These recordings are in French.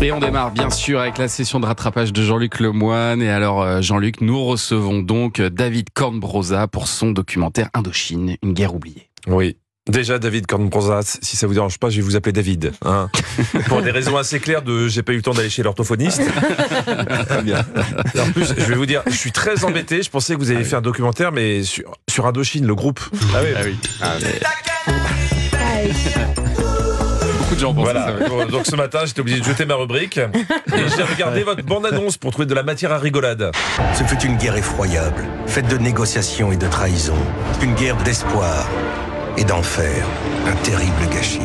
Et on démarre bien sûr avec la session de rattrapage de Jean-Luc Lemoyne. Et alors Jean-Luc, nous recevons donc David Cornbrosa pour son documentaire Indochine, une guerre oubliée. Oui. Déjà, David Cornbrosa, si ça vous dérange pas, je vais vous appeler David. Hein. Pour des raisons assez claires j'ai pas eu le temps d'aller chez l'orthophoniste. Très bien. En plus, je vais vous dire, je suis très embêté. Je pensais que vous aviez fait un documentaire, mais sur Indochine, le groupe. Ah oui. Beaucoup de gens pensent voilà. ça. Donc ce matin, j'étais obligé de jeter ma rubrique. Et j'ai regardé votre bande-annonce pour trouver de la matière à rigolade. Ce fut une guerre effroyable, faite de négociations et de trahisons. Une guerre d'espoir et d'enfer. Un terrible gâchis.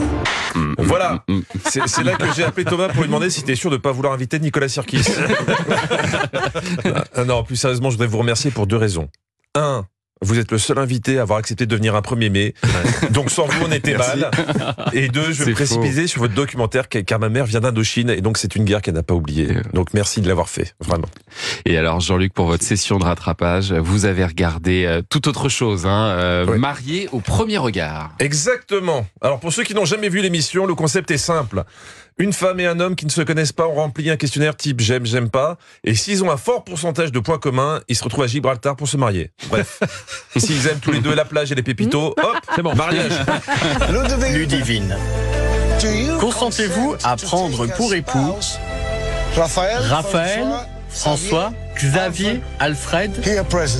Voilà, c'est là que j'ai appelé Thomas pour lui demander si t'es sûr de pas vouloir inviter Nicolas Sirkis. Non, plus sérieusement, je voudrais vous remercier pour deux raisons. Un, vous êtes le seul invité à avoir accepté de venir un 1er mai. Donc sans vous, on était mal. Et deux, je vais me précipiter sur votre documentaire car ma mère vient d'Indochine et donc c'est une guerre qu'elle n'a pas oubliée. Donc merci de l'avoir fait, vraiment. Et alors Jean-Luc, pour votre session de rattrapage, vous avez regardé toute autre chose, Oui. Marié au premier regard. Exactement. Alors pour ceux qui n'ont jamais vu l'émission, le concept est simple. Une femme et un homme qui ne se connaissent pas ont rempli un questionnaire type j'aime, j'aime pas. Et s'ils ont un fort pourcentage de points communs, ils se retrouvent à Gibraltar pour se marier. Bref. S'ils aiment tous les deux la plage et les pépitos, hop, c'est bon, mariage. Ludivine. Consentez-vous à prendre pour époux Raphaël, François, Xavier, Alfred,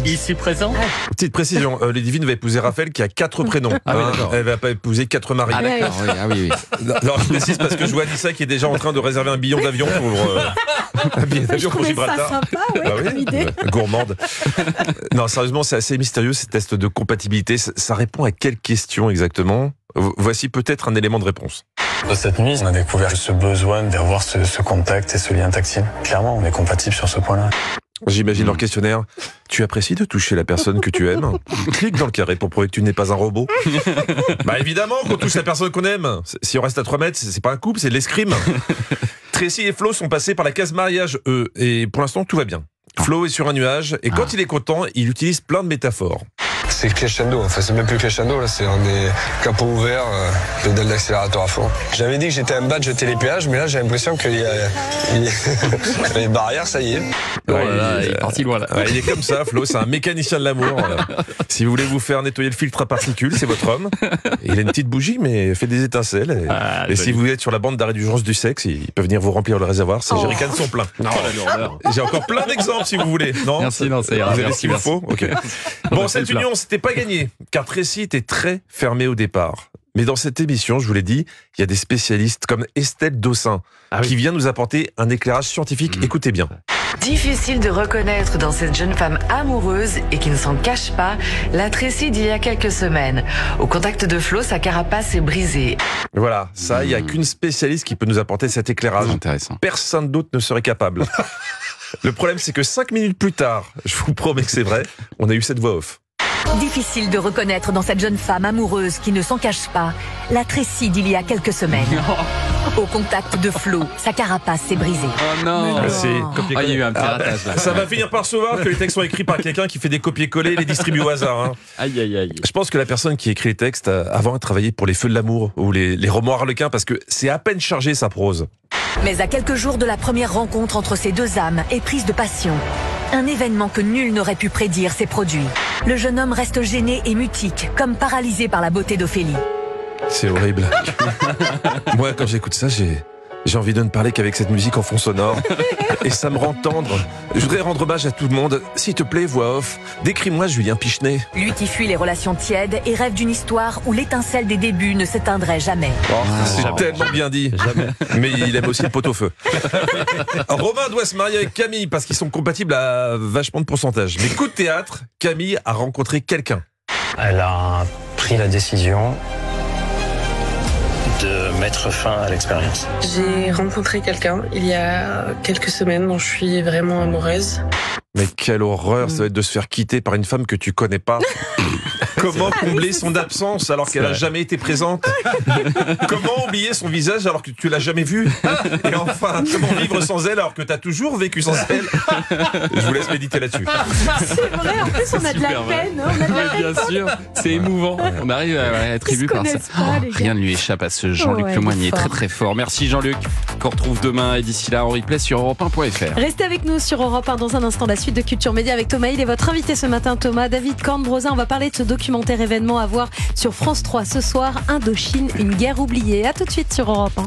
ici présent? Petite précision, Ludivine va épouser Raphaël qui a 4 prénoms. Ah oui, d'accord. Elle va pas épouser 4 maris. Ah d'accord, oui. Non, je précise parce que je vois Anissa qui est déjà en train de réserver un billet d'avion pour un billet d'avion pour Gibraltar. Ça sympa, ouais, Ah oui, comme idée. gourmande. Non, sérieusement, c'est assez mystérieux ces tests de compatibilité. Ça répond à quelle question exactement? Voici peut-être un élément de réponse. Cette nuit, on a découvert ce besoin d'avoir ce contact et ce lien tactile. Clairement, on est compatibles sur ce point-là. J'imagine leur questionnaire. Tu apprécies de toucher la personne que tu aimes? Clique dans le carré pour prouver que tu n'es pas un robot. Bah évidemment qu'on touche la personne qu'on aime. Si on reste à 3 mètres, c'est pas un couple, c'est de l'escrime. Tracy et Flo sont passés par la case mariage, eux. Et pour l'instant, tout va bien. Flo est sur un nuage, et quand il est content, il utilise plein de métaphores. C'est crescendo, enfin c'est même plus crescendo, là c'est on est capot ouvert, pédale d'accélérateur à fond. J'avais dit que j'étais un bas de jeter les péages, mais là j'ai l'impression qu'il y a les barrières, ça y est. Oh là là, il est parti loin là. Ouais, il est comme ça, Flo, c'est un mécanicien de l'amour. Si vous voulez vous faire nettoyer le filtre à particules, c'est votre homme. Il a une petite bougie, mais elle fait des étincelles. Et si vous êtes sur la bande d'arrêt d'urgence du sexe, il peut venir vous remplir le réservoir. Ses jerrycans sont pleins. Non, J'ai encore plein d'exemples si vous voulez. Non, Merci, non, ça ira. Vous avez Merci, ce qu'il vous faut. Ok. Bon, cette plein. union, c'était pas gagné, car Tracy était très fermée au départ. Mais dans cette émission, je vous l'ai dit, il y a des spécialistes comme Estelle Dossin qui vient nous apporter un éclairage scientifique. Écoutez bien. Difficile de reconnaître dans cette jeune femme amoureuse et qui ne s'en cache pas la Tracy d'il y a quelques semaines. Au contact de Flo, sa carapace est brisée. Voilà, ça, il n'y a qu'une spécialiste qui peut nous apporter cet éclairage. Intéressant. Personne d'autre ne serait capable. Le problème, c'est que 5 minutes plus tard, je vous promets que c'est vrai, on a eu cette voix off. Difficile de reconnaître dans cette jeune femme amoureuse qui ne s'en cache pas la Tracy d'il y a quelques semaines. Au contact de Flo, sa carapace s'est brisée. Oh non. C'est Ah, il y a eu un petit ratage là. Ça va finir par se voir que les textes sont écrits par quelqu'un qui fait des copier-coller et les distribue au hasard. Hein. Aïe. Je pense que la personne qui écrit les textes avant a travaillé pour les Feux de l'amour ou les romans harlequins parce que c'est à peine chargé sa prose. Mais à quelques jours de la première rencontre entre ces deux âmes éprise de passion, un événement que nul n'aurait pu prédire s'est produit. Le jeune homme reste gêné et mutique, comme paralysé par la beauté d'Ophélie. C'est horrible. Moi, quand j'écoute ça, j'ai envie de ne parler qu'avec cette musique en fond sonore. Et ça me rend tendre. Je voudrais rendre hommage à tout le monde. S'il te plaît, voix off, décris-moi Julien Pichenet. Lui qui fuit les relations tièdes et rêve d'une histoire où l'étincelle des débuts ne s'éteindrait jamais. C'est tellement bien dit. Mais il aime aussi le pot-au-feu. Romain doit se marier avec Camille parce qu'ils sont compatibles à vachement de pourcentage. Mais coup de théâtre, Camille a rencontré quelqu'un. Elle a pris la décision de mettre fin à l'expérience. J'ai rencontré quelqu'un il y a quelques semaines dont je suis vraiment amoureuse. Mais quelle horreur ça va être de se faire quitter par une femme que tu connais pas. Comment combler son absence alors qu'elle n'a jamais été présente? Comment oublier son visage alors que tu l'as jamais vu? Et enfin, comment vivre sans elle alors que tu as toujours vécu sans elle? Je vous laisse méditer là-dessus. C'est vrai, en plus on a de la peine. On a de la peine. Bien sûr, c'est émouvant. On arrive à être ému par ça. Rien ne lui échappe à ce Jean-Luc Lemoyne, il est très très fort. Merci Jean-Luc, qu'on retrouve demain et d'ici là en replay sur europe1.fr. Restez avec nous sur Europe 1 dans un instant, la suite de Culture Média avec Thomas. Il est votre invité ce matin, Thomas. David Cornbrosa, on va parler de ce documentaire événement à voir sur France 3 ce soir, Indochine, une guerre oubliée. À tout de suite sur Europe 1.